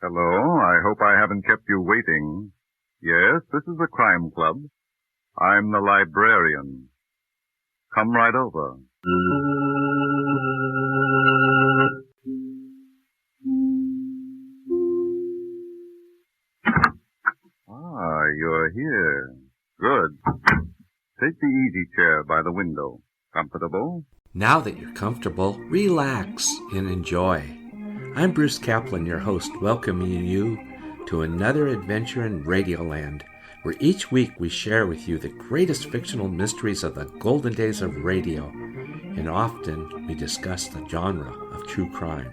Hello, I hope I haven't kept you waiting. Yes, this is the Crime Club. I'm the librarian. Come right over. Ah, you're here. Good. Take the easy chair by the window. Comfortable? Now that you're comfortable, relax and enjoy. I'm Bruce Kaplan, your host, welcoming you to another adventure in Radioland, where each week we share with you the greatest fictional mysteries of the golden days of radio, and often we discuss the genre of true crime.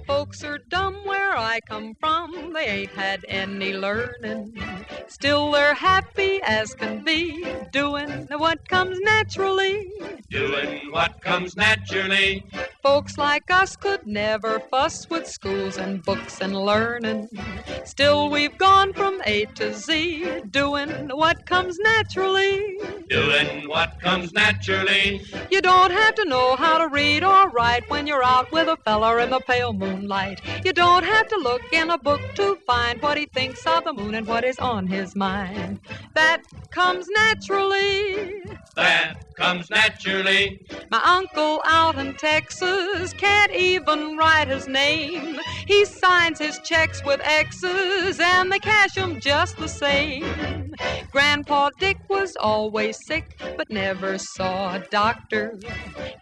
Folks are dumb where I come from, they ain't had any learning. Still they're happy as can be, doing what comes naturally. Doing what comes naturally. Folks like us could never fuss with schools and books and learning. Still we've gone from A to Z, doing what comes naturally. Doing what comes naturally. You don't have to know how to read or write when you're out with a feller in the pale moonlight. You don't have to look in a book to find what he thinks of the moon and what is on his mind. That comes naturally. That comes naturally. My uncle out in Texas can't even write his name. He signs his checks with X's and they cash 'em just the same. Grandpa Dick was always sick but never saw a doctor.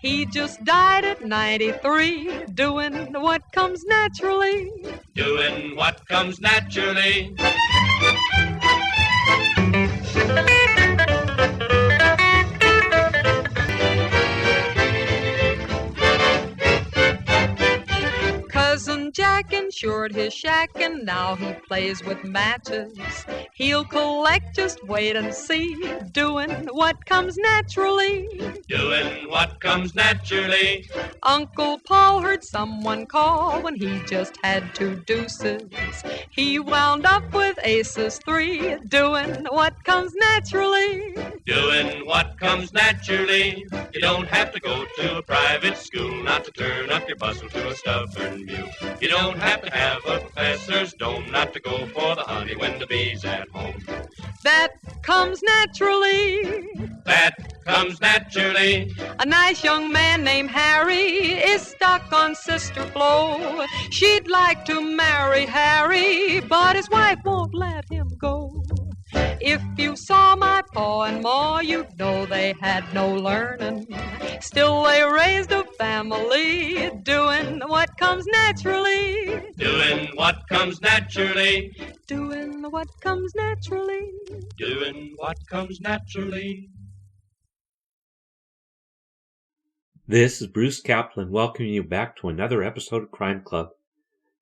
He just died at 93, doing what comes naturally. Doing what comes naturally. Cousin Jack insured his shack and now he plays with matches. He'll collect, just wait and see, doing what comes naturally. Doing what comes naturally. Uncle Paul heard someone call when he just had 2 deuces. He wound up with aces 3, doing what comes naturally. Doing what comes naturally. You don't have to go to a private school not to turn up your bustle to a stubborn mule. You don't have to have a professor's dome not to go for the honey when the bee's at home. That comes naturally. That comes naturally. A nice young man named Harry is stuck on Sister Flo. She'd like to marry Harry, but his wife won't let him go. If you saw my pa and ma, you'd know they had no learning. Still they raised a family, doing what comes naturally. Doing what comes naturally. Doing what comes naturally. Doing what comes naturally. This is Bruce Kaplan welcoming you back to another episode of Crime Club.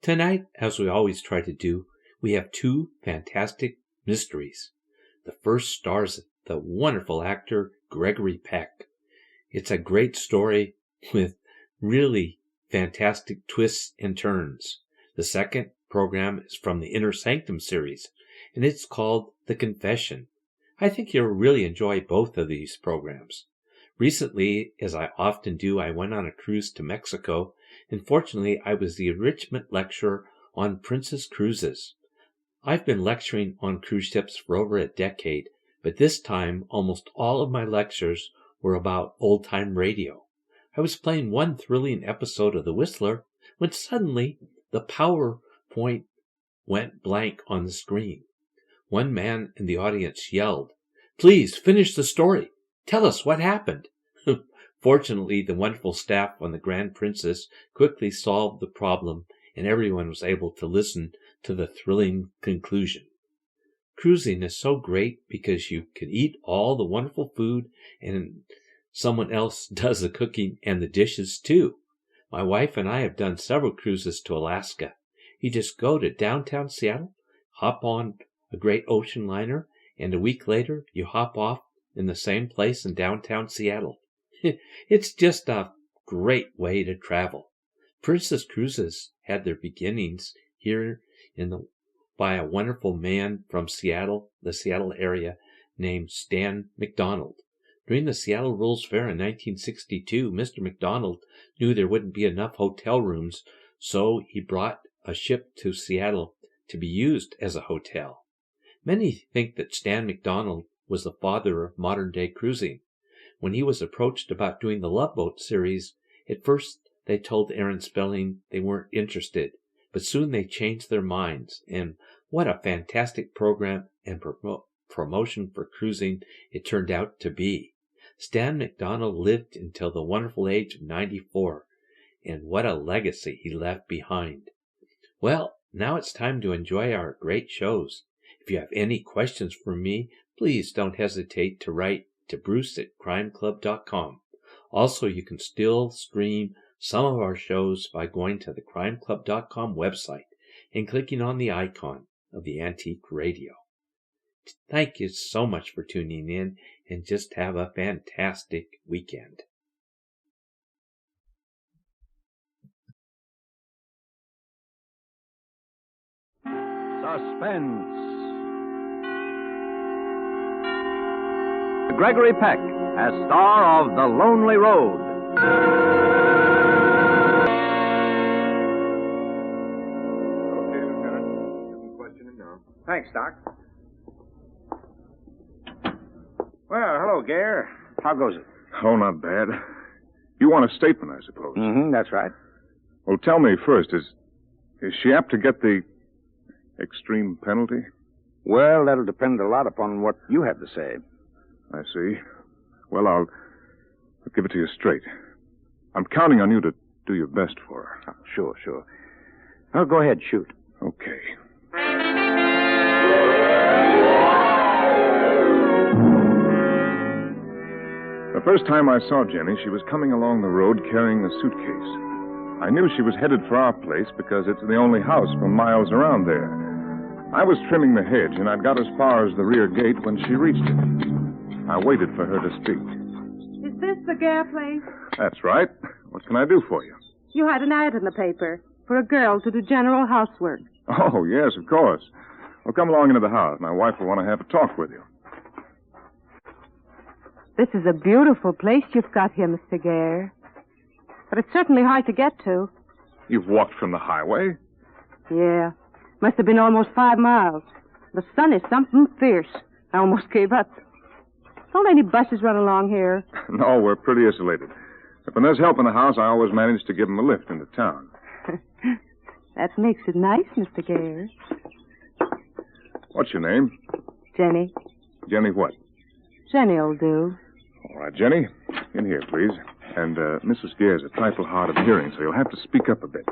Tonight, as we always try to do, we have 2 fantastic mysteries. The first stars the wonderful actor Gregory Peck. It's a great story with really fantastic twists and turns. The second program is from the Inner Sanctum series, and it's called The Confession. I think you'll really enjoy both of these programs. Recently, as I often do, I went on a cruise to Mexico, and fortunately I was the enrichment lecturer on Princess Cruises. I've been lecturing on cruise ships for over a decade, but this time almost all of my lectures were about old-time radio. I was playing one thrilling episode of The Whistler when suddenly the PowerPoint went blank on the screen. One man in the audience yelled, "Please finish the story. Tell us what happened." Fortunately, the wonderful staff on the Grand Princess quickly solved the problem, and everyone was able to listen to the thrilling conclusion. Cruising is so great because you can eat all the wonderful food and someone else does the cooking and the dishes too. My wife and I have done several cruises to Alaska. You just go to downtown Seattle, hop on a great ocean liner, and a week later you hop off in the same place in downtown Seattle. It's just a great way to travel. Princess Cruises had their beginnings here in the by a wonderful man from Seattle, the Seattle area, named Stan McDonald. During the Seattle World's Fair in 1962, Mr. McDonald knew there wouldn't be enough hotel rooms, so he brought a ship to Seattle to be used as a hotel. Many think that Stan McDonald was the father of modern-day cruising. When he was approached about doing the Love Boat series, at first they told Aaron Spelling they weren't interested, but soon they changed their minds, and what a fantastic program and promotion for cruising it turned out to be. Stan McDonald lived until the wonderful age of 94, and what a legacy he left behind. Well, now it's time to enjoy our great shows. If you have any questions for me, please don't hesitate to write to Bruce@crimeclub.com. Also, you can still stream some of our shows by going to the crimeclub.com website and clicking on the icon of the Antique Radio. Thank you so much for tuning in, and just have a fantastic weekend. Suspense. Gregory Peck as star of The Lonely Road. Okay, Lieutenant. You can question him now. Thanks, Doc. Well, hello, Gare. How goes it? Oh, not bad. You want a statement, I suppose. Mm-hmm, that's right. Well, tell me first, is she apt to get the extreme penalty? Well, that'll depend a lot upon what you have to say. I see. Well, I'll give it to you straight. I'm counting on you to do your best for her. Oh, sure. Well, go ahead, shoot. Okay. The first time I saw Jenny, she was coming along the road carrying a suitcase. I knew she was headed for our place because it's the only house for miles around there. I was trimming the hedge, and I'd got as far as the rear gate when she reached it. I waited for her to speak. Is this the Gare place? That's right. What can I do for you? You had an ad in the paper for a girl to do general housework. Oh, yes, of course. Well, come along into the house. My wife will want to have a talk with you. This is a beautiful place you've got here, Mr. Gare. But it's certainly hard to get to. You've walked from the highway? Yeah. Must have been almost 5 miles. The sun is something fierce. I almost gave up. Don't any buses run along here? No, we're pretty isolated. If when there's help in the house, I always manage to give them a lift into town. That makes it nice, Mr. Gare. What's your name? Jenny. Jenny what? Jenny'll do. All right, Jenny. In here, please. And Mrs. Gare's a trifle hard of hearing, so you'll have to speak up a bit.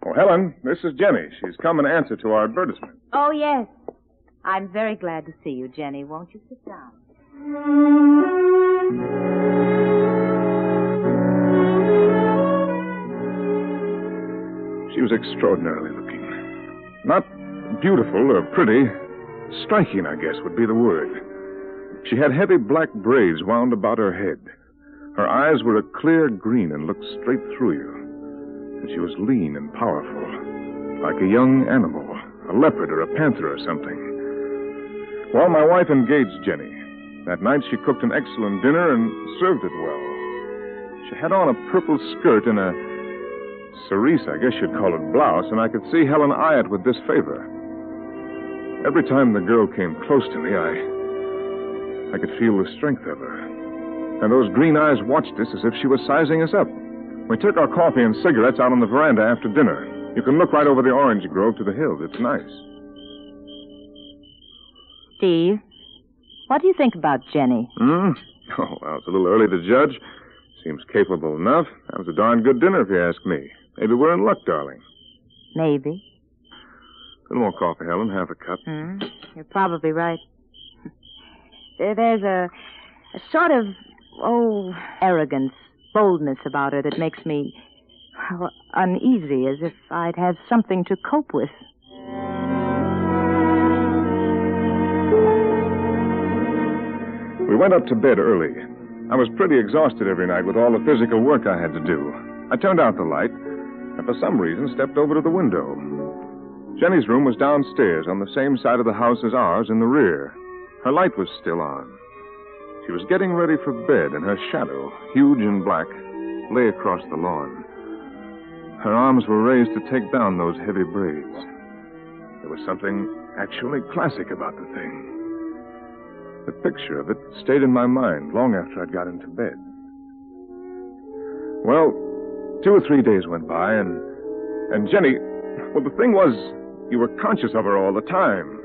Oh, Helen, this is Jenny. She's come in answer to our advertisement. Oh, yes. I'm very glad to see you, Jenny. Won't you sit down? She was extraordinarily looking. Not beautiful or pretty. Striking, I guess, would be the word. She had heavy black braids wound about her head. Her eyes were a clear green and looked straight through you. And she was lean and powerful, like a young animal, a leopard or a panther or something. Well, my wife engaged Jenny. That night she cooked an excellent dinner and served it well. She had on a purple skirt and a cerise, I guess you'd call it, blouse, and I could see Helen eye it with disfavor. Every time the girl came close to me, I could feel the strength of her. And those green eyes watched us as if she was sizing us up. We took our coffee and cigarettes out on the veranda after dinner. You can look right over the orange grove to the hills. It's nice. Steve, what do you think about Jenny? Oh, well, it's a little early to judge. Seems capable enough. That was a darn good dinner, if you ask me. Maybe we're in luck, darling. Maybe. A little more coffee, Helen. Half a cup. You're probably right. There's a sort of, arrogance, boldness about her that makes me uneasy, as if I'd have something to cope with. We went up to bed early. I was pretty exhausted every night with all the physical work I had to do. I turned out the light and for some reason stepped over to the window. Jenny's room was downstairs on the same side of the house as ours in the rear. Her light was still on. She was getting ready for bed, and her shadow, huge and black, lay across the lawn. Her arms were raised to take down those heavy braids. There was something actually classic about the thing. The picture of it stayed in my mind long after I'd got into bed. Well, 2 or 3 days went by, and Jenny... Well, the thing was, you were conscious of her all the time.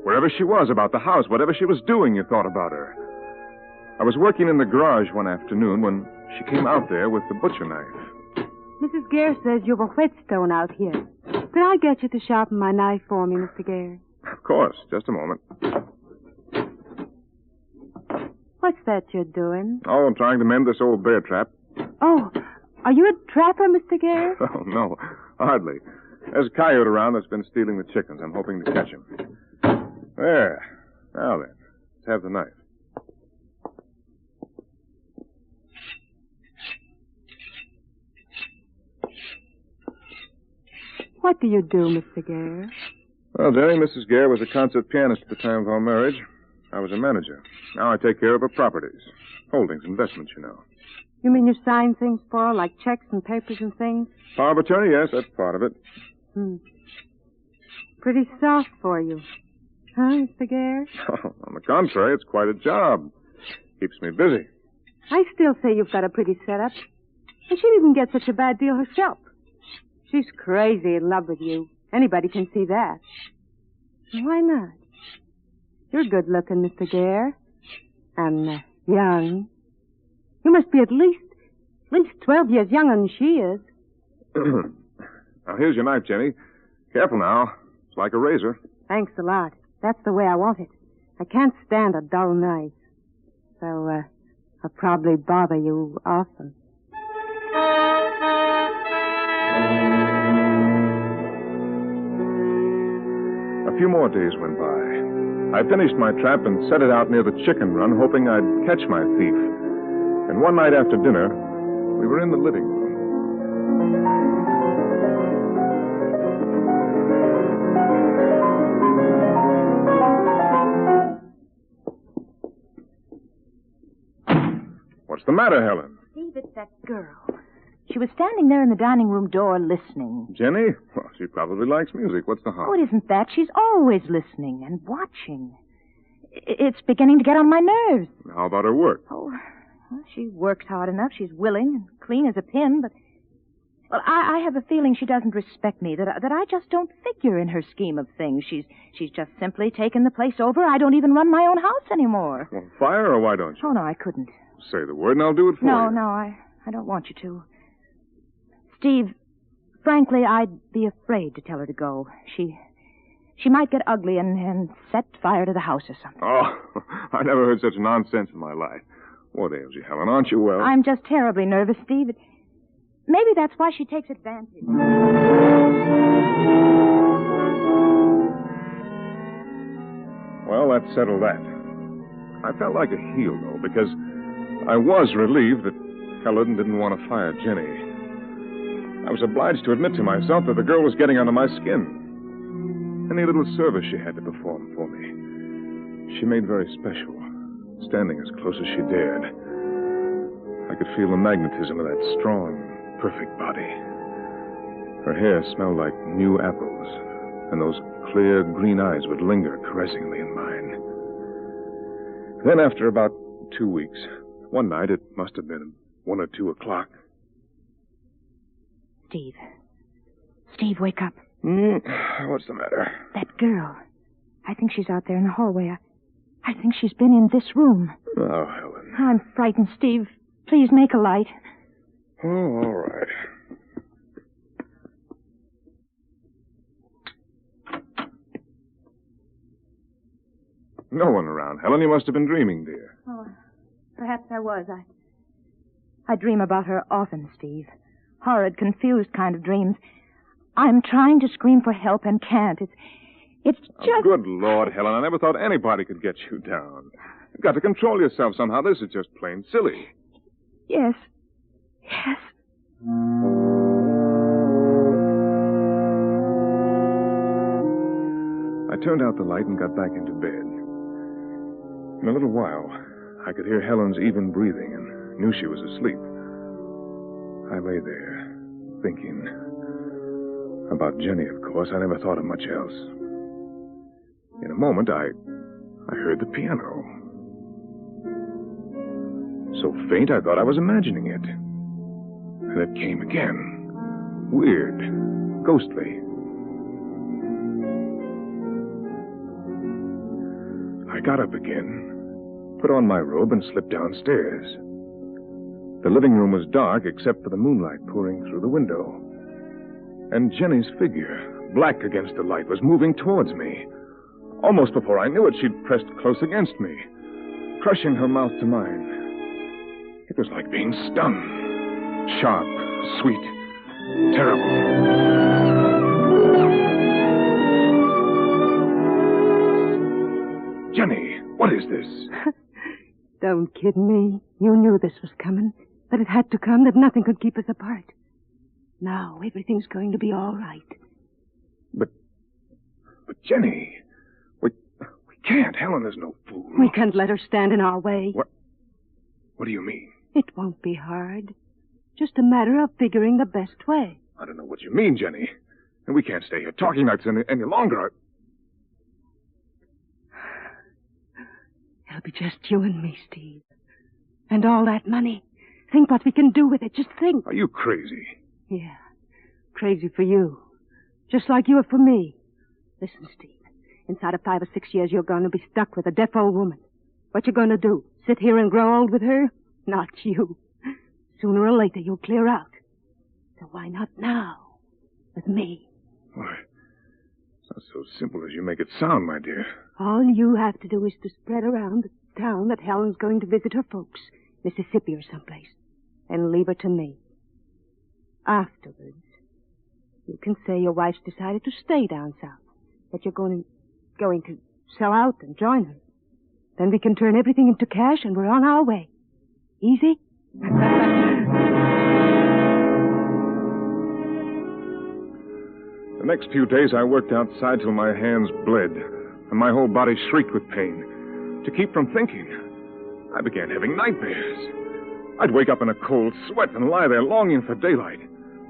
Wherever she was about the house, whatever she was doing, you thought about her. I was working in the garage one afternoon when she came out there with the butcher knife. Mrs. Gare says you've a whetstone out here. Could I get you to sharpen my knife for me, Mr. Gare? Of course. Just a moment. What's that you're doing? Oh, I'm trying to mend this old bear trap. Oh, are you a trapper, Mr. Gare? Oh, no. Hardly. There's a coyote around that's been stealing the chickens. I'm hoping to catch him. There. Now then, let's have the knife. What do you do, Mr. Gare? Well, Jenny, Mrs. Gare was a concert pianist at the time of our marriage. I was a manager. Now I take care of her properties. Holdings, investments, you know. You mean you sign things for her, like checks and papers and things? Power of attorney, yes, that's part of it. Pretty soft for you. Huh, Mr. Gare? Oh, on the contrary, it's quite a job. Keeps me busy. I still say you've got a pretty setup. And she didn't get such a bad deal herself. She's crazy in love with you. Anybody can see that. Why not? You're good looking, Mr. Gare. And young. You must be at least 12 years younger than she is. Now, here's your knife, Jenny. Careful now. It's like a razor. Thanks a lot. That's the way I want it. I can't stand a dull knife. So, I'll probably bother you often. A few more days went by. I finished my trap and set it out near the chicken run, hoping I'd catch my thief. And one night after dinner, we were in the living room. What's the matter, Helen? Steve, it's that girl. She was standing there in the dining room door listening. Jenny? Well, she probably likes music. What's the harm? Oh, it isn't that. She's always listening and watching. It's beginning to get on my nerves. How about her work? Oh, well, she works hard enough. She's willing and clean as a pin, but... Well, I have a feeling she doesn't respect me, that I just don't figure in her scheme of things. She's just simply taken the place over. I don't even run my own house anymore. Well, fire her, or why don't you? Oh, no, I couldn't. Say the word and I'll do it for you. No, I don't want you to. Steve, frankly, I'd be afraid to tell her to go. She might get ugly and set fire to the house or something. Oh, I never heard such nonsense in my life. What ails you, Helen? Aren't you well? I'm just terribly nervous, Steve. Maybe that's why she takes advantage. Well, that settled that. I felt like a heel, though, because I was relieved that Helen didn't want to fire Jenny. I was obliged to admit to myself that the girl was getting under my skin. Any little service she had to perform for me, she made very special, standing as close as she dared. I could feel the magnetism of that strong, perfect body. Her hair smelled like new apples, and those clear green eyes would linger caressingly in mine. Then, after about 2 weeks, one night, it must have been 1 or 2 o'clock. Steve, wake up. What's the matter? That girl. I think she's out there in the hallway. I think she's been in this room. Oh, Helen. I'm frightened, Steve. Please make a light. Oh, all right. No one around, Helen. You must have been dreaming, dear. Oh, perhaps I was. I dream about her often, Steve. Horrid, confused kind of dreams. I'm trying to scream for help and can't. It's just... Oh, good Lord, Helen. I never thought anybody could get you down. You've got to control yourself somehow. This is just plain silly. Yes. I turned out the light and got back into bed. In a little while, I could hear Helen's even breathing and knew she was asleep. I lay there, thinking. About Jenny, of course. I never thought of much else. In a moment, I heard the piano. So faint, I thought I was imagining it. And it came again. Weird. Ghostly. I got up again, put on my robe, and slipped downstairs. The living room was dark except for the moonlight pouring through the window. And Jenny's figure, black against the light, was moving towards me. Almost before I knew it, she'd pressed close against me, crushing her mouth to mine. It was like being stung. Sharp, sweet, terrible. Jenny, what is this? Don't kid me. You knew this was coming, that it had to come, that nothing could keep us apart. Now, everything's going to be all right. But Jenny, we can't. Helen is no fool. We can't let her stand in our way. What do you mean? It won't be hard. Just a matter of figuring the best way. I don't know what you mean, Jenny. And we can't stay here talking like this any longer. It'll be just you and me, Steve. And all that money. Think what we can do with it. Just think. Are you crazy? Yeah. Crazy for you. Just like you are for me. Listen, Steve. Inside of 5 or 6 years, you're going to be stuck with a deaf old woman. What you going to do? Sit here and grow old with her? Not you. Sooner or later, you'll clear out. So why not now? With me. Why? It's not so simple as you make it sound, my dear. All you have to do is to spread around the town that Helen's going to visit her folks, Mississippi or someplace, and leave her to me. Afterwards, you can say your wife's decided to stay down south, that you're going to sell out and join her. Then we can turn everything into cash and we're on our way. Easy? The next few days I worked outside till my hands bled and my whole body shrieked with pain. To keep from thinking, I began having nightmares. I'd wake up in a cold sweat and lie there longing for daylight,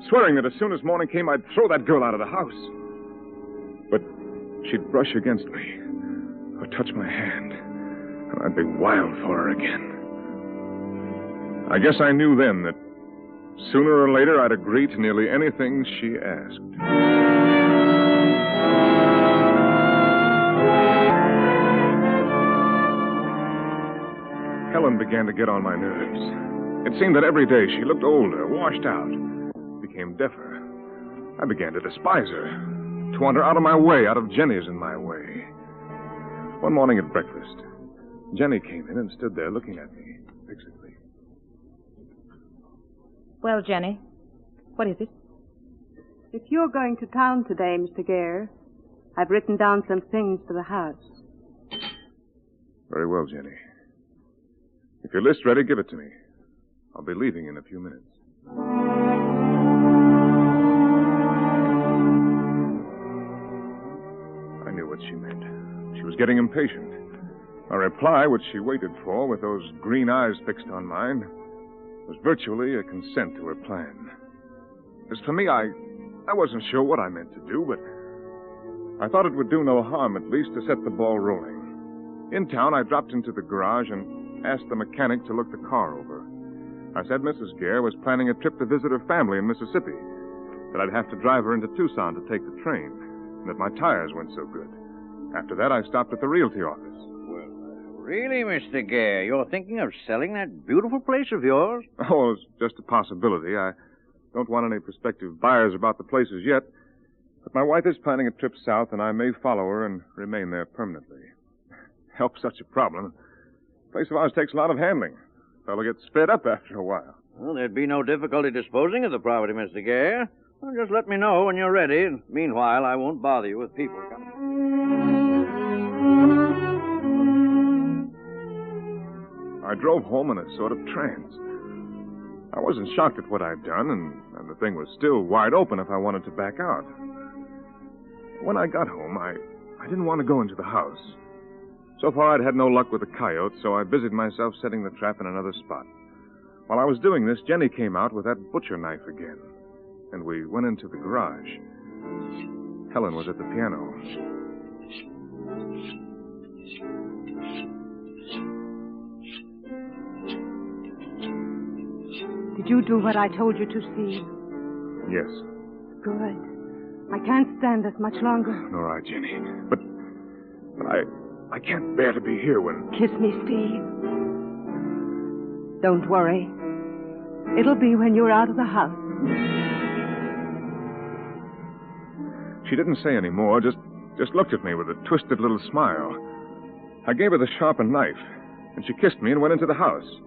swearing that as soon as morning came, I'd throw that girl out of the house. But she'd brush against me or touch my hand, and I'd be wild for her again. I guess I knew then that sooner or later I'd agree to nearly anything she asked. Helen began to get on my nerves. It seemed that every day she looked older, washed out, became deafer. I began to despise her, to want her out of my way, out of Jenny's in my way. One morning at breakfast, Jenny came in and stood there looking at me fixedly. Well, Jenny, what is it? If you're going to town today, Mr. Gare, I've written down some things for the house. Very well, Jenny. If your list's ready, give it to me. I'll be leaving in a few minutes. I knew what she meant. She was getting impatient. My reply, which she waited for with those green eyes fixed on mine, was virtually a consent to her plan. As for me, I wasn't sure what I meant to do, but I thought it would do no harm, at least, to set the ball rolling. In town, I dropped into the garage and asked the mechanic to look the car over. I said Mrs. Gare was planning a trip to visit her family in Mississippi, that I'd have to drive her into Tucson to take the train, and that my tires weren't so good. After that, I stopped at the realty office. Well, really, Mr. Gare, you're thinking of selling that beautiful place of yours? Oh, it's just a possibility. I don't want any prospective buyers about the place as yet, but my wife is planning a trip south, and I may follow her and remain there permanently. Help such a problem. A place of ours takes a lot of handling. A fellow gets sped up after a while. Well, there'd be no difficulty disposing of the property, Mr. Gare. Well, just let me know when you're ready. And meanwhile, I won't bother you with people coming. I drove home in a sort of trance. I wasn't shocked at what I'd done, and the thing was still wide open if I wanted to back out. When I got home, I I didn't want to go into the house. So far, I'd had no luck with the coyote, so I busied myself setting the trap in another spot. While I was doing this, Jenny came out with that butcher knife again, and we went into the garage. Helen was at the piano. Did you do what I told you to, Steve? Yes. Good. I can't stand this much longer. All right, Jenny. But I can't bear to be here when... Kiss me, Steve. Don't worry. It'll be when you're out of the house. She didn't say any more, just looked at me with a twisted little smile. I gave her the sharpened knife, and she kissed me and went into the house.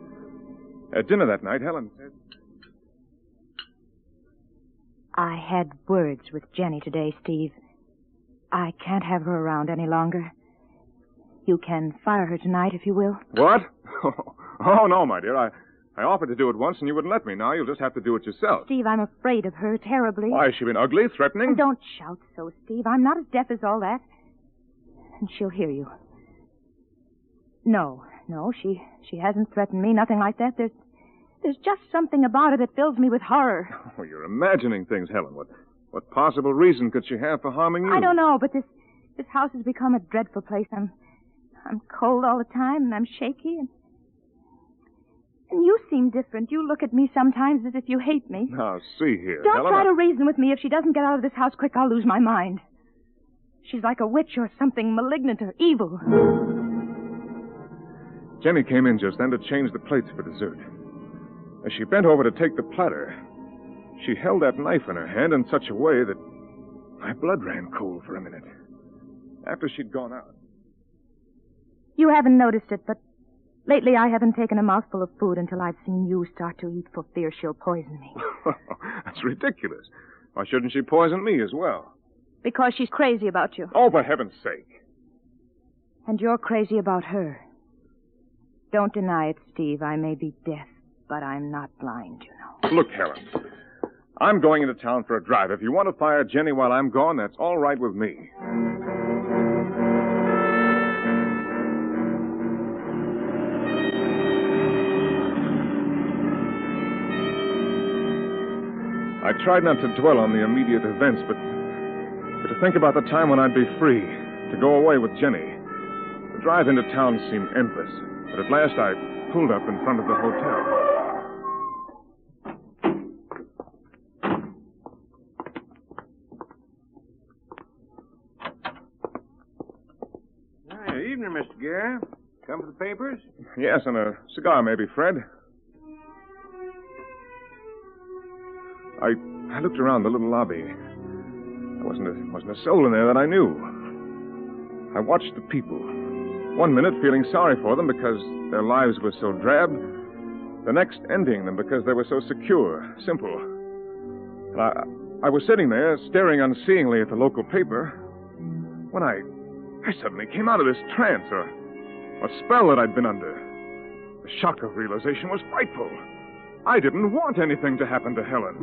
At dinner that night, Helen said... I had words with Jenny today, Steve. I can't have her around any longer. You can fire her tonight if you will. What? Oh, no, my dear. I offered to do it once, and you wouldn't let me. Now you'll just have to do it yourself. Steve, I'm afraid of her terribly. Why, has she been ugly, threatening? Oh, don't shout so, Steve. I'm not as deaf as all that. And she'll hear you. No, she hasn't threatened me, nothing like that. There's just something about her that fills me with horror. Oh, you're imagining things, Helen. What possible reason could she have for harming you? I don't know, but this house has become a dreadful place. I'm cold all the time, and I'm shaky, and you seem different. You look at me sometimes as if you hate me. Now, see here, Don't Helen, try to reason with me. If she doesn't get out of this house quick, I'll lose my mind. She's like a witch or something malignant or evil. Jenny came in just then to change the plates for dessert. As she bent over to take the platter, she held that knife in her hand in such a way that my blood ran cold for a minute. After she'd gone out. You haven't noticed it, but lately I haven't taken a mouthful of food until I've seen you start to eat for fear she'll poison me. That's ridiculous. Why shouldn't she poison me as well? Because she's crazy about you. Oh, for heaven's sake. And you're crazy about her. Don't deny it, Steve. I may be deaf, but I'm not blind, you know. Look, Helen, I'm going into town for a drive. If you want to fire Jenny while I'm gone, that's all right with me. I tried not to dwell on the immediate events, but to think about the time when I'd be free, to go away with Jenny. The drive into town seemed endless, but at last I pulled up in front of the hotel. Hey, evening, Mr. Gare. Come for the papers? Yes, and a cigar maybe, Fred. I looked around the little lobby. There wasn't a soul in there that I knew. I watched the people. One minute feeling sorry for them because their lives were so drab. The next envying them because they were so secure, simple. And I was sitting there staring unseeingly at the local paper when I suddenly came out of this trance or spell that I'd been under. The shock of realization was frightful. I didn't want anything to happen to Helen.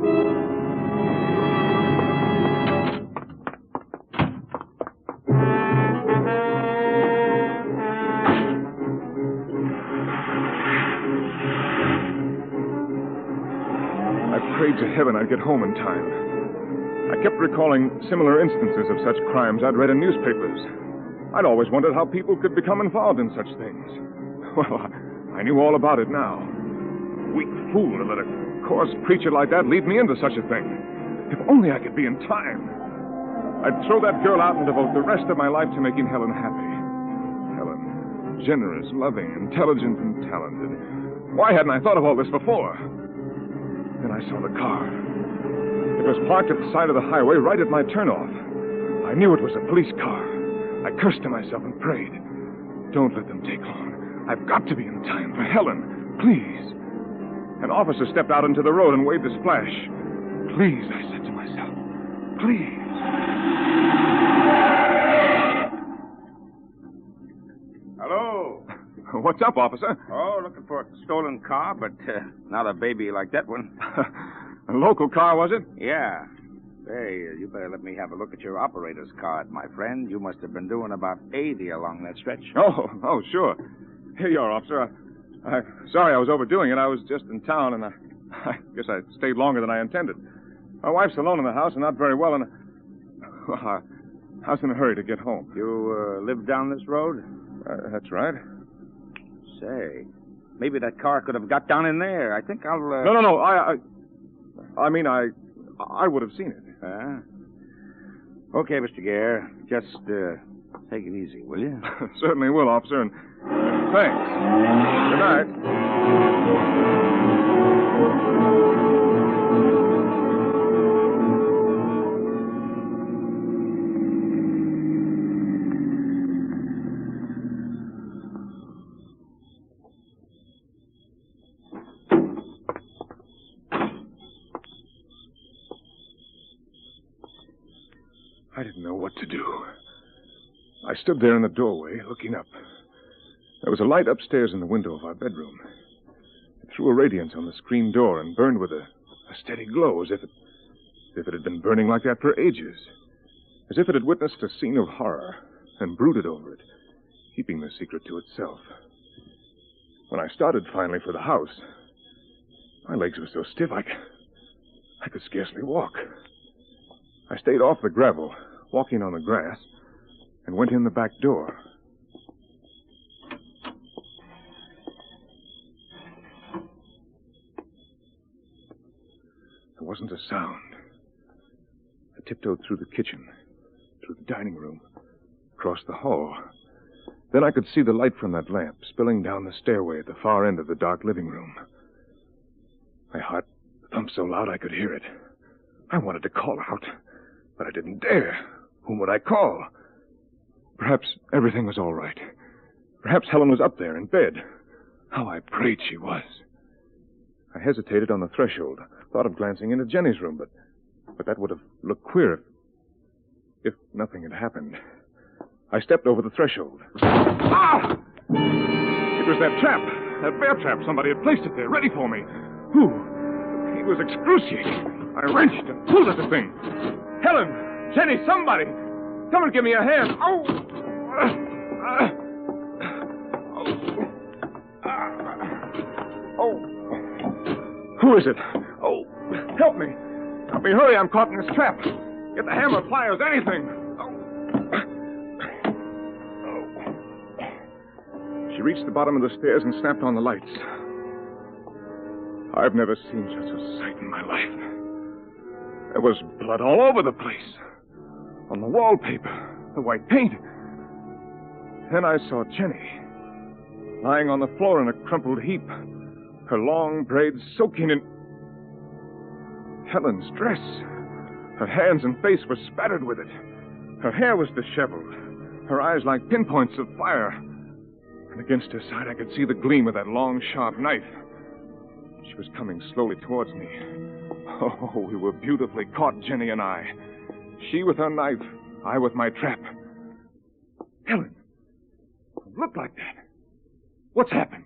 I prayed to heaven I'd get home in time. I kept recalling similar instances of such crimes I'd read in newspapers. I'd always wondered how people could become involved in such things. Well, I knew all about it now. Weak fool to let a coarse preacher like that lead me into such a thing. If only I could be in time. I'd throw that girl out and devote the rest of my life to making Helen happy. Helen, generous, loving, intelligent, and talented. Why hadn't I thought of all this before? Then I saw the car. It was parked at the side of the highway right at my turnoff. I knew it was a police car. I cursed to myself and prayed. Don't let them take long. I've got to be in time for Helen. Please. An officer stepped out into the road and waved his flash. Please, I said to myself. Please. Hello. What's up, officer? Oh, looking for a stolen car, but not a baby like that one. A local car, was it? Yeah. Hey, you better let me have a look at your operator's card, my friend. You must have been doing about 80 along that stretch. Oh, sure. Here you are, officer. Sorry I was overdoing it. I was just in town, and I guess I stayed longer than I intended. My wife's alone in the house and not very well, and I was in a hurry to get home. You live down this road? That's right. Say, maybe that car could have got down in there. I think I'll... No. I mean, I would have seen it. Okay, Mr. Gare. Just take it easy, will you? Certainly will, officer, and thanks. Good night. I didn't know what to do. I stood there in the doorway, looking up. There was a light upstairs in the window of our bedroom. It threw a radiance on the screen door and burned with a steady glow, as if it had been burning like that for ages. As if it had witnessed a scene of horror and brooded over it, keeping the secret to itself. When I started finally for the house, my legs were so stiff I could scarcely walk. I stayed off the gravel, walking on the grass, and went in the back door. There wasn't a sound. I tiptoed through the kitchen, through the dining room, across the hall. Then I could see the light from that lamp spilling down the stairway at the far end of the dark living room. My heart thumped so loud I could hear it. I wanted to call out, but I didn't dare. Whom would I call? Perhaps everything was all right. Perhaps Helen was up there in bed. How I prayed she was. I hesitated on the threshold, thought of glancing into Jenny's room, but that would have looked queer if nothing had happened. I stepped over the threshold. Ah! It was that trap, that bear trap. Somebody had placed it there, ready for me. Who? The pain was excruciating. I wrenched and pulled at the thing. Helen! Jenny, somebody! Come and give me a hand. Oh! Who is it? Oh, help me. Help me, hurry. I'm caught in this trap. Get the hammer, pliers, anything. She reached the bottom of the stairs and snapped on the lights. I've never seen such a sight in my life. There was blood all over the place. On the wallpaper, the white paint. Then I saw Jenny, lying on the floor in a crumpled heap, her long braids soaking in Helen's dress. Her hands and face were spattered with it. Her hair was disheveled, her eyes like pinpoints of fire. And against her side, I could see the gleam of that long, sharp knife. She was coming slowly towards me. Oh, we were beautifully caught, Jenny and I. She with her knife, I with my trap. Helen, don't look like that. What's happened?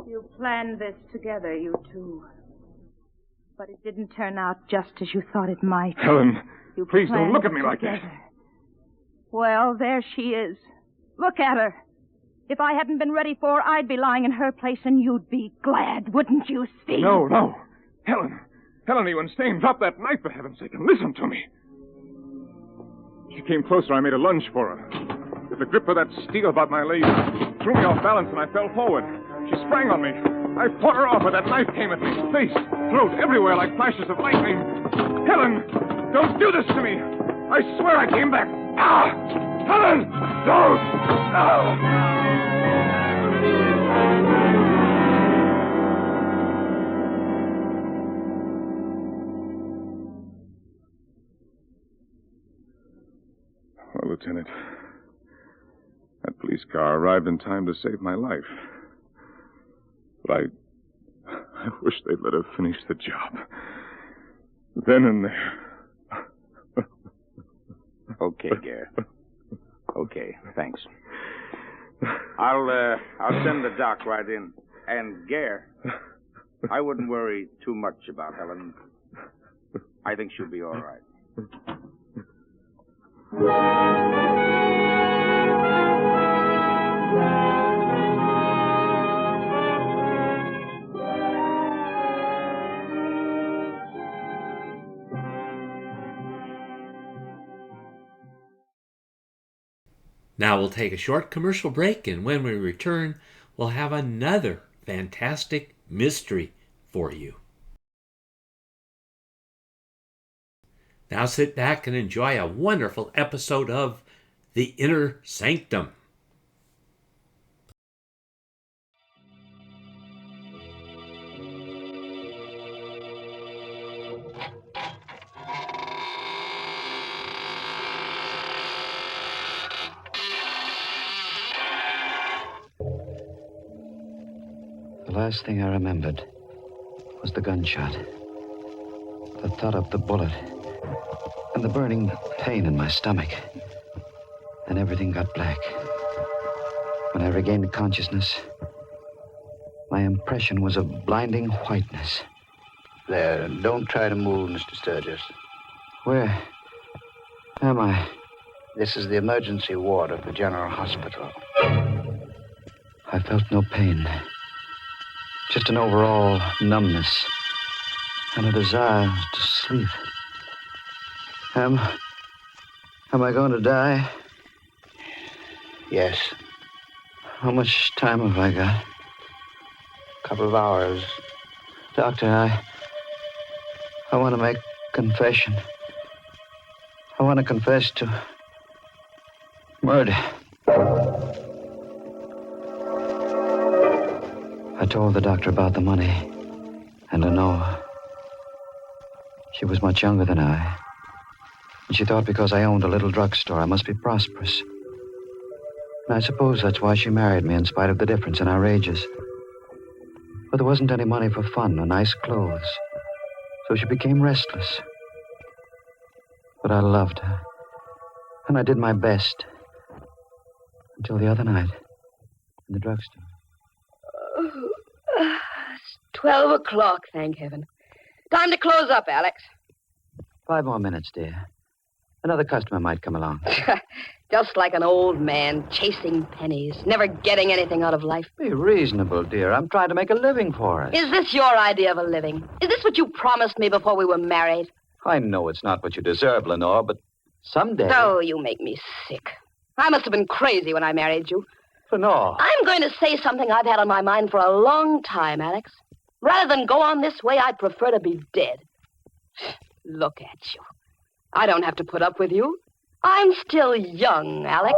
You planned this together, you two. But it didn't turn out just as you thought it might. Helen, you please don't planned look at it me like that. together. Well, there she is. Look at her. If I hadn't been ready for her, I'd be lying in her place, and you'd be glad, wouldn't you, Steve? No. Helen, you insane. Drop that knife, for heaven's sake, and listen to me. She came closer. I made a lunge for her. With the grip of that steel about my leg, threw me off balance, and I fell forward. She sprang on me. I fought her off, but that knife came at me. Face, throat, everywhere like flashes of lightning. Helen, don't do this to me. I swear I came back. Ah! Helen, don't! Ah! Well, Lieutenant, that police car arrived in time to save my life. But I wish they'd let her finish the job. Then and there. Okay, Gare. Okay, thanks. I'll send the doc right in. And, Gare, I wouldn't worry too much about Helen. I think she'll be all right. Now we'll take a short commercial break, and when we return, we'll have another fantastic mystery for you. Now sit back and enjoy a wonderful episode of The Inner Sanctum. The last thing I remembered was the gunshot, the thud of the bullet, and the burning pain in my stomach. And everything got black. When I regained consciousness, my impression was of blinding whiteness. There, don't try to move, Mr. Sturgis. Where am I? This is the emergency ward of the General Hospital. I felt no pain. Just an overall numbness and a desire to sleep. Am I going to die? Yes. How much time have I got? A couple of hours. Doctor, I want to make confession. I want to confess to murder. I told the doctor about the money and Lenore. She was much younger than I. And she thought because I owned a little drugstore, I must be prosperous. And I suppose that's why she married me in spite of the difference in our wages. But there wasn't any money for fun or nice clothes. So she became restless. But I loved her. And I did my best. Until the other night in the drugstore. Oh, it's 12 o'clock, thank heaven. Time to close up, Alex. 5 more minutes, dear. Another customer might come along. Just like an old man chasing pennies, never getting anything out of life. Be reasonable, dear. I'm trying to make a living for us. Is this your idea of a living? Is this what you promised me before we were married? I know it's not what you deserve, Lenore, but someday... Oh, you make me sick. I must have been crazy when I married you. Lenore. I'm going to say something I've had on my mind for a long time, Alex. Rather than go on this way, I'd prefer to be dead. Look at you. I don't have to put up with you. I'm still young, Alex.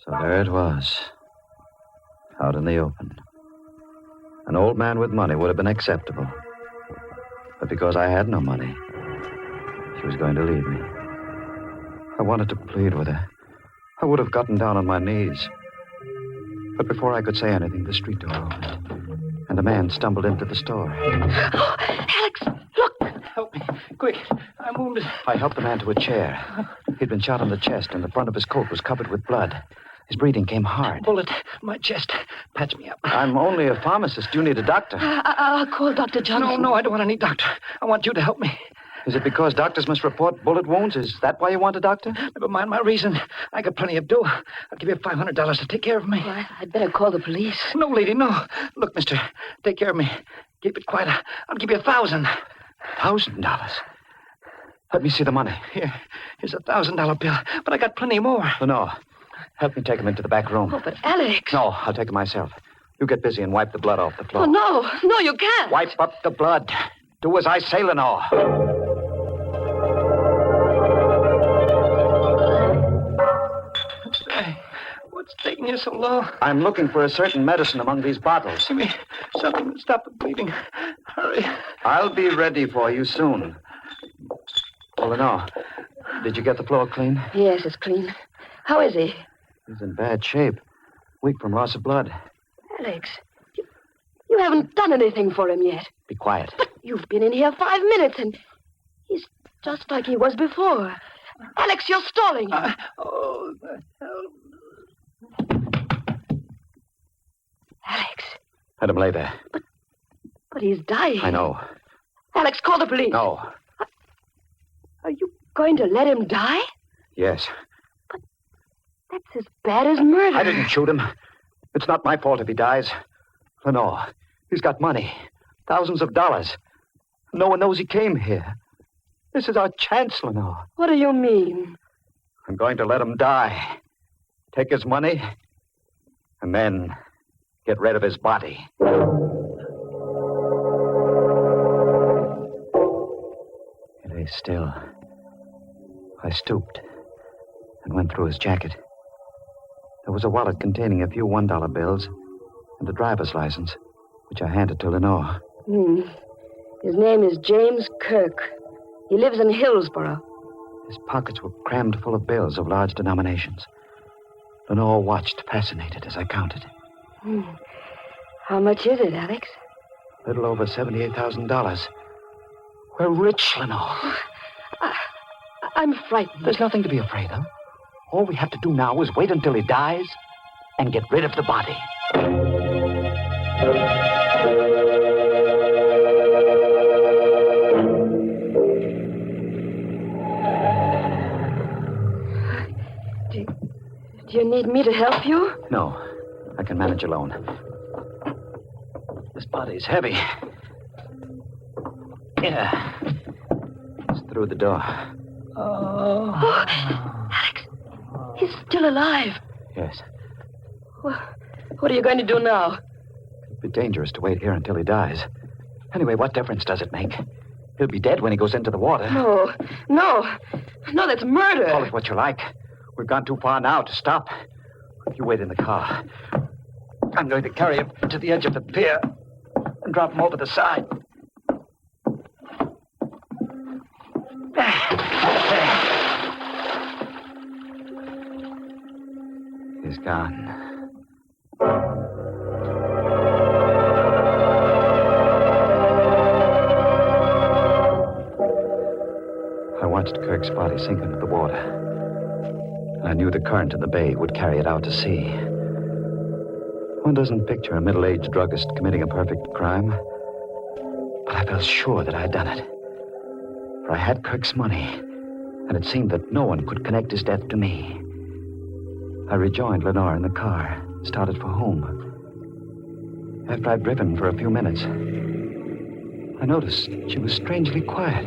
So there it was. Out in the open. An old man with money would have been acceptable. But because I had no money, she was going to leave me. I wanted to plead with her. I would have gotten down on my knees. But before I could say anything, the street door opened, and a man stumbled into the store. Oh, Alex, look! Help me, quick. I'm wounded. I helped the man to a chair. He'd been shot on the chest, and the front of his coat was covered with blood. His breathing came hard. Bullet, my chest. Patch me up. I'm only a pharmacist. You need a doctor. I'll call Dr. Johnson. No, I don't want any doctor. I want you to help me. Is it because doctors must report bullet wounds? Is that why you want a doctor? Never mind my reason. I got plenty of dough. I'll give you $500 to take care of me. Well, I'd better call the police. No, lady, no. Look, mister, take care of me. Keep it quiet. I'll give you $1,000. $1,000? Let me see the money. Here's a $1,000 bill, but I got plenty more. No. Help me take him into the back room. Oh, but Alex. No, I'll take him myself. You get busy and wipe the blood off the floor. Oh, no, you can't. Wipe up the blood. Do as I say, Lenore. What's taking you so long? I'm looking for a certain medicine among these bottles. Give me something to stop the bleeding. Hurry. I'll be ready for you soon. Oh, Lenore, did you get the floor clean? Yes, it's clean. How is he? He's in bad shape. Weak from loss of blood. Alex, you haven't done anything for him yet. Be quiet. But you've been in here 5 minutes, and he's just like he was before. Alex, you're stalling him. Oh, the hell. Alex. Let him lay there. But But he's dying. I know. Alex, call the police. No. Are you going to let him die? Yes. That's as bad as murder. I didn't shoot him. It's not my fault if he dies. Lenore, he's got money. Thousands of dollars. No one knows he came here. This is our chance, Lenore. What do you mean? I'm going to let him die. Take his money, and then get rid of his body. He lay still. I stooped and went through his jacket. There was a wallet containing a few $1 bills and a driver's license, which I handed to Lenore. His name is James Kirk. He lives in Hillsborough. His pockets were crammed full of bills of large denominations. Lenore watched, fascinated, as I counted. How much is it, Alex? A little over $78,000. We're rich, Lenore. I'm frightened. There's nothing to be afraid of. All we have to do now is wait until he dies and get rid of the body. Do you need me to help you? No, I can manage alone. This body's heavy. Yeah. It's through the door. Oh, Alex, he's still alive. Yes. What are you going to do now? It'd be dangerous to wait here until he dies. Anyway, what difference does it make? He'll be dead when he goes into the water. No, that's murder. Call it what you like. We've gone too far now to stop. You wait in the car. I'm going to carry him to the edge of the pier and drop him over the side. He's gone. I watched Kirk's body sink into the water. I knew the current in the bay would carry it out to sea. One doesn't picture a middle-aged druggist committing a perfect crime. But I felt sure that I had done it. For I had Kirk's money, and it seemed that no one could connect his death to me. I rejoined Lenore in the car, started for home. After I'd driven for a few minutes, I noticed she was strangely quiet.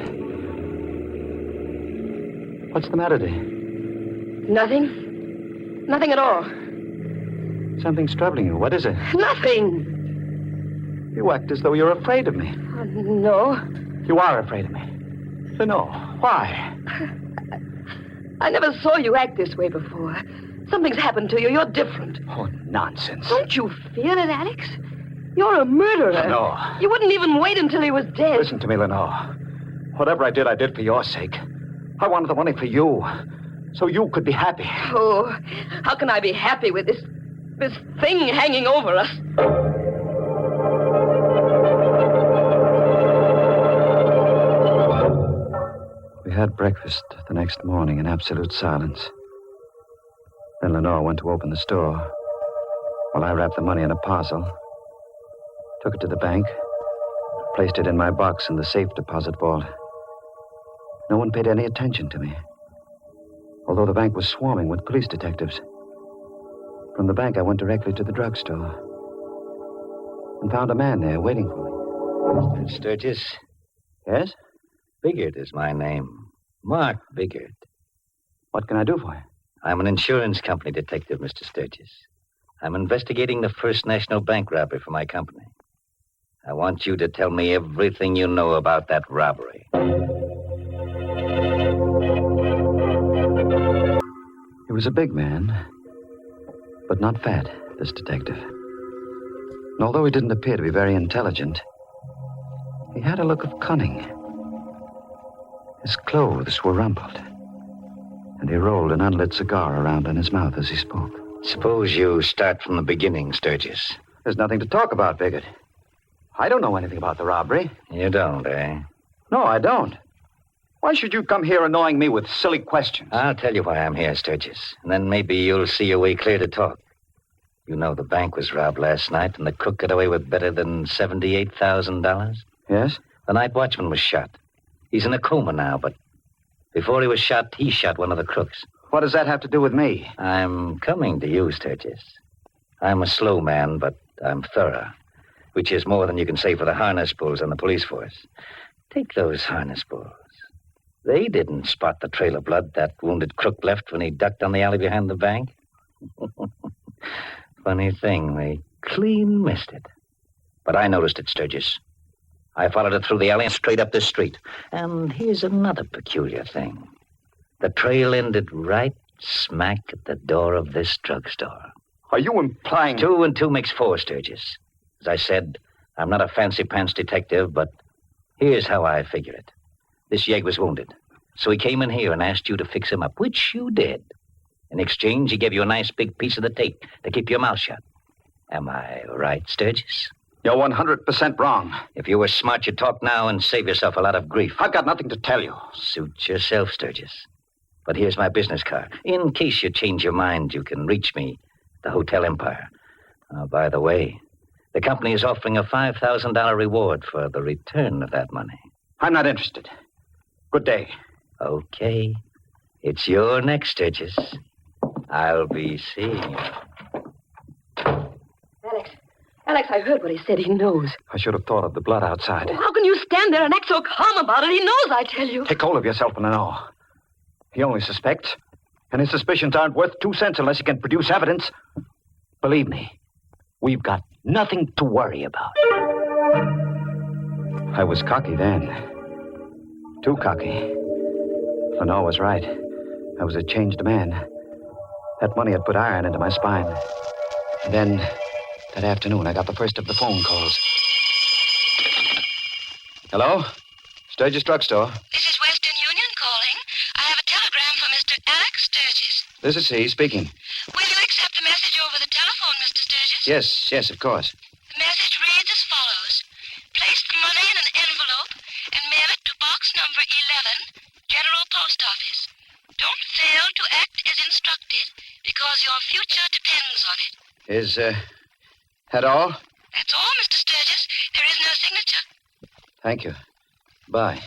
What's the matter, dear? Nothing. Nothing at all. Something's troubling you. What is it? Nothing. You act as though you're afraid of me. No. You are afraid of me. Lenore, why? I never saw you act this way before. Something's happened to you. You're different. Oh, nonsense. Don't you feel it, Alex? You're a murderer. No. You wouldn't even wait until he was dead. Listen to me, Lenore. Whatever I did for your sake. I wanted the money for you, so you could be happy. Oh, how can I be happy with this thing hanging over us? We had breakfast the next morning in absolute silence. Then Lenore went to open the store, while I wrapped the money in a parcel, took it to the bank, placed it in my box in the safe deposit vault. No one paid any attention to me, although the bank was swarming with police detectives. From the bank, I went directly to the drugstore and found a man there waiting for me. Mr. Sturgis? Yes? Biggert is my name. Mark Biggert. What can I do for you? I'm an insurance company detective, Mr. Sturgis. I'm investigating the First National Bank robbery for my company. I want you to tell me everything you know about that robbery. He was a big man, but not fat, this detective. And although he didn't appear to be very intelligent, he had a look of cunning. His clothes were rumpled, and he rolled an unlit cigar around in his mouth as he spoke. Suppose you start from the beginning, Sturgis. There's nothing to talk about, Biggert. I don't know anything about the robbery. You don't, eh? No, I don't. Why should you come here annoying me with silly questions? I'll tell you why I'm here, Sturgis, and then maybe you'll see your way clear to talk. You know the bank was robbed last night, and the crook got away with better than $78,000. Yes? The night watchman was shot. He's in a coma now, but before he was shot, he shot one of the crooks. What does that have to do with me? I'm coming to you, Sturgis. I'm a slow man, but I'm thorough, which is more than you can say for the harness bulls on the police force. Take those harness bulls. They didn't spot the trail of blood that wounded crook left when he ducked on the alley behind the bank. Funny thing, they clean missed it. But I noticed it, Sturgis. I followed it through the alley and straight up this street. And here's another peculiar thing. The trail ended right smack at the door of this drugstore. Are you implying... 2 and 2 makes 4, Sturgis. As I said, I'm not a fancy-pants detective, but here's how I figure it. This yegg was wounded, so he came in here and asked you to fix him up, which you did. In exchange, he gave you a nice big piece of the tape to keep your mouth shut. Am I right, Sturgis? You're 100% wrong. If you were smart, you'd talk now and save yourself a lot of grief. I've got nothing to tell you. Suit yourself, Sturgis. But here's my business card. In case you change your mind, you can reach me, the Hotel Empire. By the way, the company is offering a $5,000 reward for the return of that money. I'm not interested. Good day. Okay. It's your next, Sturgis. I'll be seeing you. Alex, I heard what he said. He knows. I should have thought of the blood outside. How can you stand there and act so calm about it? He knows, I tell you. Take hold of yourself, Lenore. He only suspects, and his suspicions aren't worth 2 cents unless he can produce evidence. Believe me, we've got nothing to worry about. I was cocky then. Too cocky. Lenore was right. I was a changed man. That money had put iron into my spine. And then, that afternoon, I got the first of the phone calls. Hello? Sturgis Drugstore. This is Western Union calling. I have a telegram for Mr. Alex Sturgis. This is he speaking. Will you accept the message over the telephone, Mr. Sturgis? Yes, of course. The message reads as follows. Place the money in an envelope and mail it to box number 11, General Post Office. Don't fail to act as instructed because your future depends on it. Is, that all? That's all, Mr. Sturgis. There is no signature. Thank you. Bye.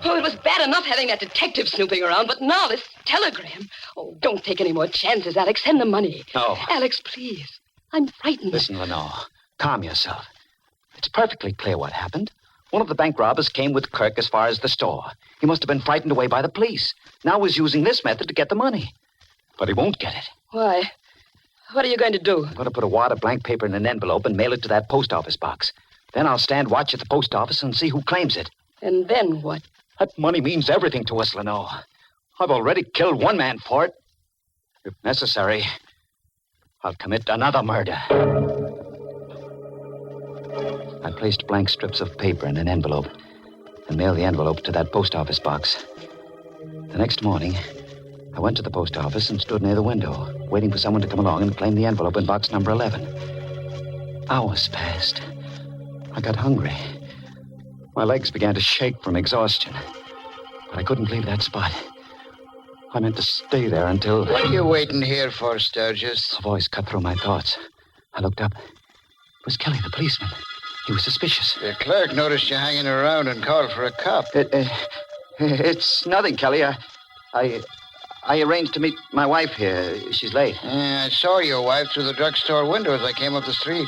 Oh, it was bad enough having that detective snooping around, but now this telegram. Oh, don't take any more chances, Alex. Send the money. No. Alex, please. I'm frightened. Listen, Lenore. Calm yourself. It's perfectly clear what happened. One of the bank robbers came with Kirk as far as the store. He must have been frightened away by the police. Now he's using this method to get the money. But he won't get it. Why? What are you going to do? I'm going to put a wad of blank paper in an envelope and mail it to that post office box. Then I'll stand watch at the post office and see who claims it. And then what? That money means everything to us, Lenore. I've already killed one man for it. If necessary, I'll commit another murder. I placed blank strips of paper in an envelope and mailed the envelope to that post office box. The next morning, I went to the post office and stood near the window, waiting for someone to come along and claim the envelope in box number 11. Hours passed. I got hungry. My legs began to shake from exhaustion. But I couldn't leave that spot. I meant to stay there until... What are you waiting here for, Sturgis? A voice cut through my thoughts. I looked up. It was Kelly, the policeman. He was suspicious. The clerk noticed you hanging around and called for a cop. It's nothing, Kelly. I arranged to meet my wife here. She's late. I saw your wife through the drugstore window as I came up the street.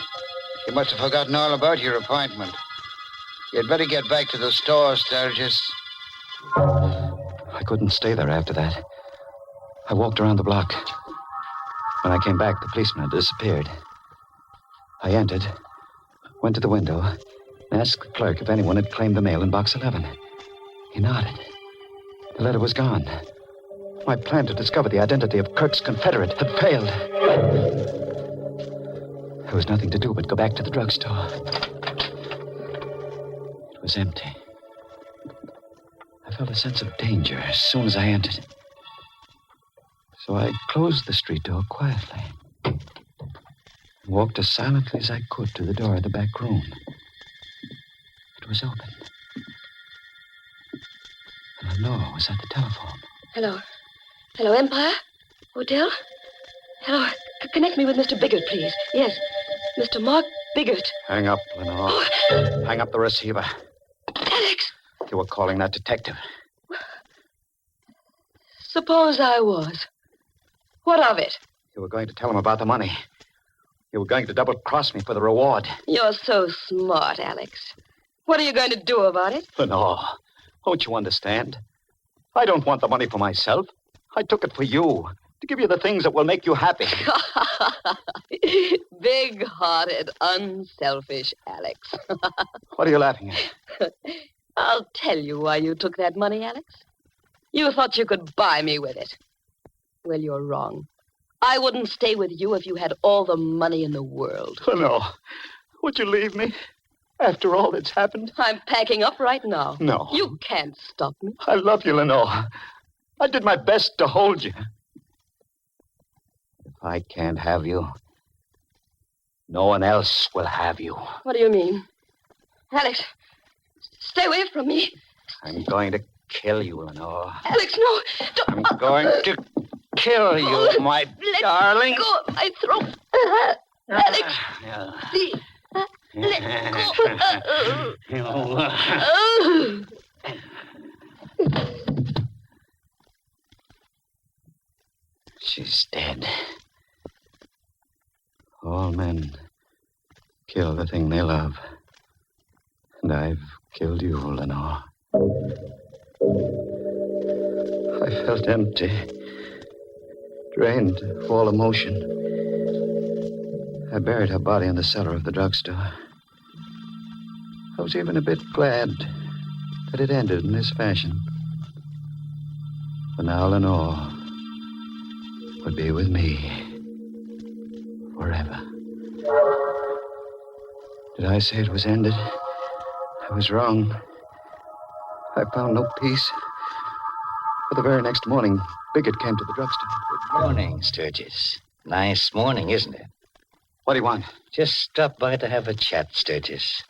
You must have forgotten all about your appointment. You'd better get back to the store, Sturgis. I couldn't stay there after that. I walked around the block. When I came back, the policeman had disappeared. I entered, went to the window, and asked the clerk if anyone had claimed the mail in box 11. He nodded. The letter was gone. My plan to discover the identity of Kirk's confederate had failed. There was nothing to do but go back to the drugstore. It was empty. I felt a sense of danger as soon as I entered. So I closed the street door quietly and walked as silently as I could to the door of the back room. It was open. And Lenore was at the telephone. Hello. Hello, Empire? Odell? Hello. Connect me with Mr. Biggert, please. Yes, Mr. Mark Biggert. Hang up, Lenore. Hang up the receiver. Alex! You were calling that detective. Suppose I was. What of it? You were going to tell him about the money. You were going to double-cross me for the reward. You're so smart, Alex. What are you going to do about it? Lenore, don't you understand? I don't want the money for myself. I took it for you, to give you the things that will make you happy. Big-hearted, unselfish Alex. What are you laughing at? I'll tell you why you took that money, Alex. You thought you could buy me with it. Well, you're wrong. I wouldn't stay with you if you had all the money in the world. Lenore, would you leave me after all that's happened? I'm packing up right now. No. You can't stop me. I love you, Lenore. I did my best to hold you. If I can't have you, no one else will have you. What do you mean? Alex, stay away from me. I'm going to kill you, Lenore. Alex, no. Don't. I'm going to kill you, my darling. Let go of my throat. Alex, please. Let go. She's dead. All men kill the thing they love. And I've killed you, Lenore. I felt empty, drained of all emotion. I buried her body in the cellar of the drugstore. I was even a bit glad that it ended in this fashion. For now, Lenore would be with me forever. Did I say it was ended? I was wrong. I found no peace. For the very next morning, Biggert came to the drugstore. Good morning, Sturgis. Nice morning, isn't it? What do you want? Just stopped by to have a chat, Sturgis.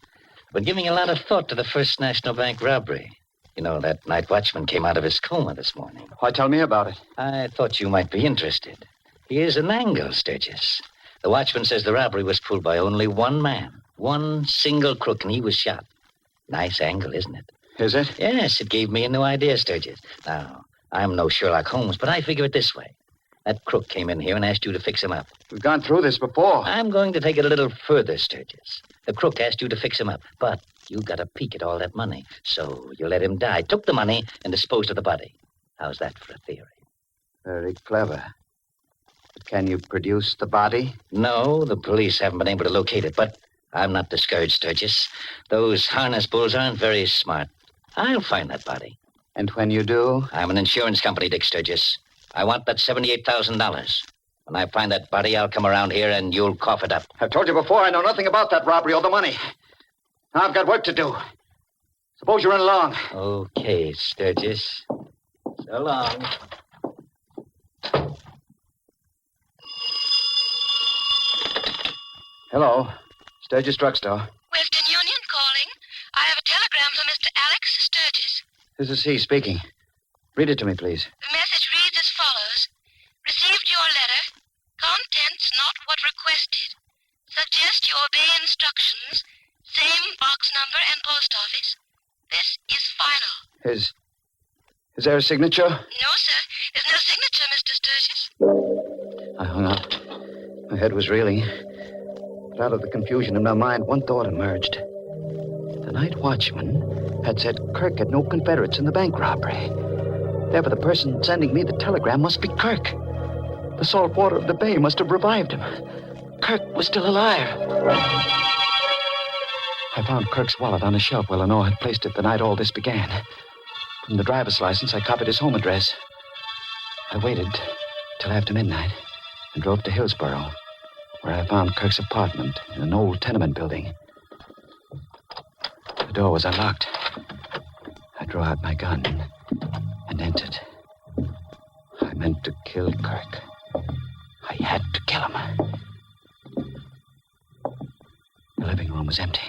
Been giving a lot of thought to the First National Bank robbery. You know, that night watchman came out of his coma this morning. Why, tell me about it. I thought you might be interested. Here's an angle, Sturgis. The watchman says the robbery was pulled by only one man. One single crook, and he was shot. Nice angle, isn't it? Is it? Yes, it gave me a new idea, Sturgis. Now, I'm no Sherlock Holmes, but I figure it this way. That crook came in here and asked you to fix him up. We've gone through this before. I'm going to take it a little further, Sturgis. The crook asked you to fix him up, but you got a peek at all that money. So you let him die, took the money, and disposed of the body. How's that for a theory? Very clever. But can you produce the body? No, the police haven't been able to locate it, but I'm not discouraged, Sturgis. Those harness bulls aren't very smart. I'll find that body. And when you do? I'm an insurance company, Dick Sturgis. I want that $78,000. When I find that body, I'll come around here and you'll cough it up. I've told you before I know nothing about that robbery or the money. Now I've got work to do. Suppose you run along. Okay, Sturgis. So long. Hello. Sturgis Drugstore. Western Union calling. I have a telegram from Mr. Alex Sturgis. This is he speaking. Read it to me, please. The message reads as follows. Received your letter. Contents not what requested. Suggest you obey instructions. Same box number and post office. This is final. Is there a signature? No, sir. There's no signature, Mr. Sturgis. I hung up. My head was reeling. But out of the confusion in my mind, one thought emerged. The night watchman had said Kirk had no Confederates in the bank robbery. Therefore, the person sending me the telegram must be Kirk. The salt water of the bay must have revived him. Kirk was still alive. I found Kirk's wallet on a shelf where Lenore had placed it the night all this began. From the driver's license, I copied his home address. I waited till after midnight and drove to Hillsborough, where I found Kirk's apartment in an old tenement building. The door was unlocked. I drew out my gun and entered. I meant to kill Kirk. I had to kill him. The living room was empty.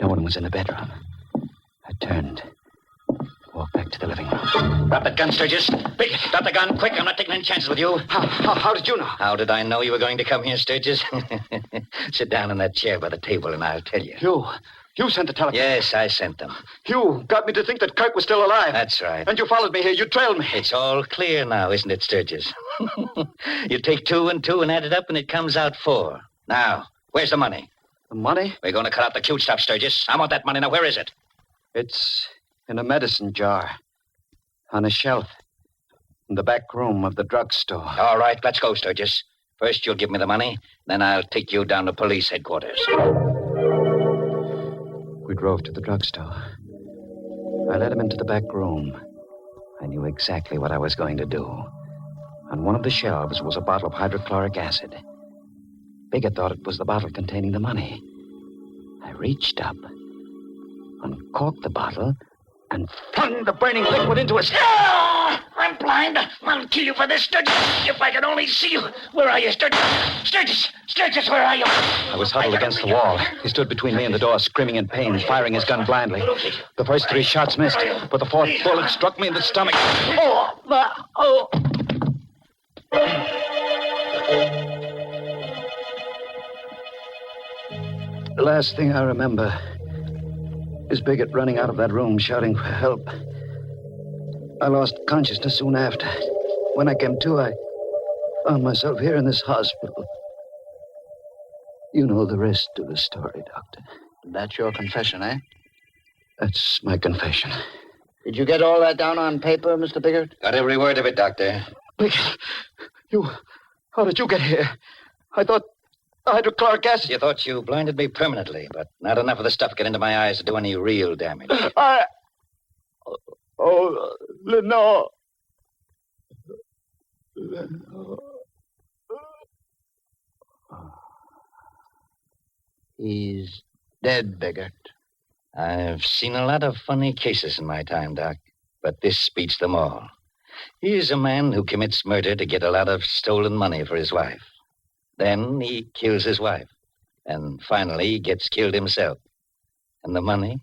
No one was in the bedroom. I turned, walk back to the living room. Drop that gun, Sturgis. Quick, drop the gun, quick. I'm not taking any chances with you. How did you know? How did I know you were going to come here, Sturgis? Sit down in that chair by the table and I'll tell you. You sent the telegram. Yes, I sent them. You got me to think that Kirk was still alive. That's right. And you followed me here. You trailed me. It's all clear now, isn't it, Sturgis? You take 2 and 2 and add it up and it comes out 4. Now, where's the money? The money? We're going to cut out the cute stuff, Sturgis. I want that money. Now, where is it? It's in a medicine jar. On a shelf. In the back room of the drugstore. All right, let's go, Sturgis. First, you'll give me the money. Then I'll take you down to police headquarters. We drove to the drugstore. I led him into the back room. I knew exactly what I was going to do. On one of the shelves was a bottle of hydrochloric acid. Biggett thought it was the bottle containing the money. I reached up, uncorked the bottle, and flung the burning liquid into his... Ah! I'm blind. I'll kill you for this, Sturgis. If I could only see you. Where are you, Sturgis? Sturgis, where are you? I was huddled against the wall. He stood between me and the door, screaming in pain, firing his gun blindly. The first 3 shots missed, but the 4th bullet struck me in the stomach. The last thing I remember is Biggett running out of that room, shouting for help. I lost consciousness soon after. When I came to, I found myself here in this hospital. You know the rest of the story, Doctor. That's your confession, eh? That's my confession. Did you get all that down on paper, Mr. Biggert? Got every word of it, Doctor. Biggert, how did you get here? I thought hydrochloric acid. You thought you blinded me permanently, but not enough of the stuff got into my eyes to do any real damage. Lenore. He's dead, Biggert. I've seen a lot of funny cases in my time, Doc, but this beats them all. He's a man who commits murder to get a lot of stolen money for his wife. Then he kills his wife. And finally, he gets killed himself. And the money?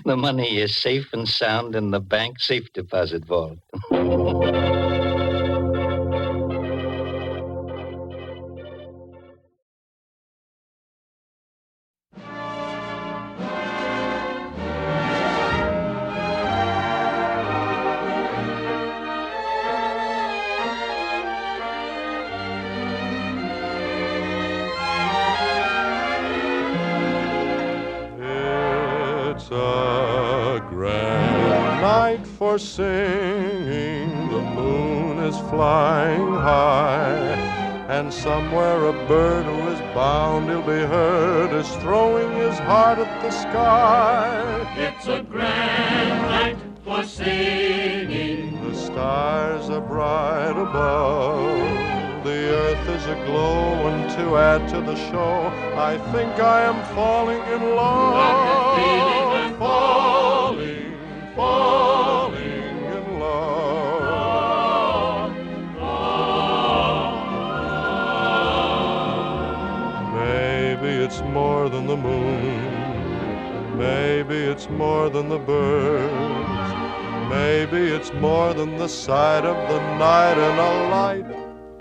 The money is safe and sound in the bank safe deposit vault. It's a grand night for singing. The moon is flying high, and somewhere a bird who is bound he'll be heard is throwing his heart at the sky. It's a grand night for singing. The stars are bright above. The earth is aglow, and to add to the show, I think I am falling in love. Falling in love. Maybe it's more than the moon. Maybe it's more than the birds. Maybe it's more than the sight of the night and a light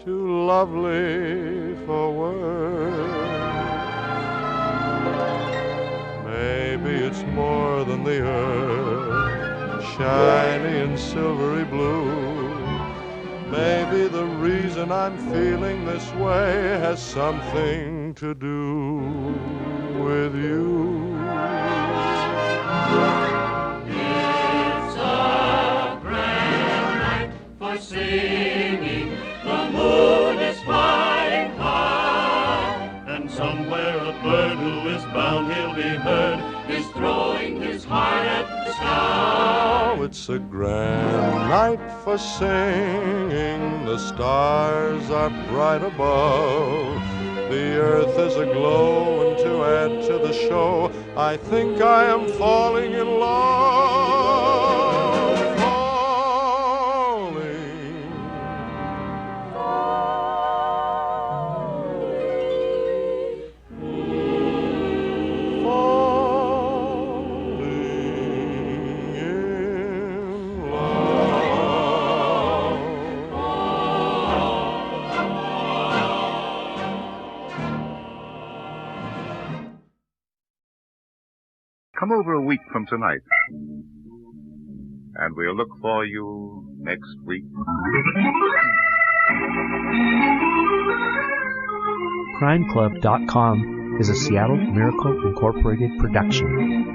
too lovely for words. Maybe it's more than the earth, shiny and silvery blue. Maybe the reason I'm feeling this way has something to do with you. It's a grand night for singing. The moon is flying high, and somewhere a bird who is bound he'll be heard is throwing his heart at the sky. Oh, it's a grand night for singing. The stars are bright above. The earth is aglow, and to add to the show, I think I am falling in love. over a week from tonight. And we'll look for you next week. CrimeClub.com is a Seattle Miracle Incorporated production.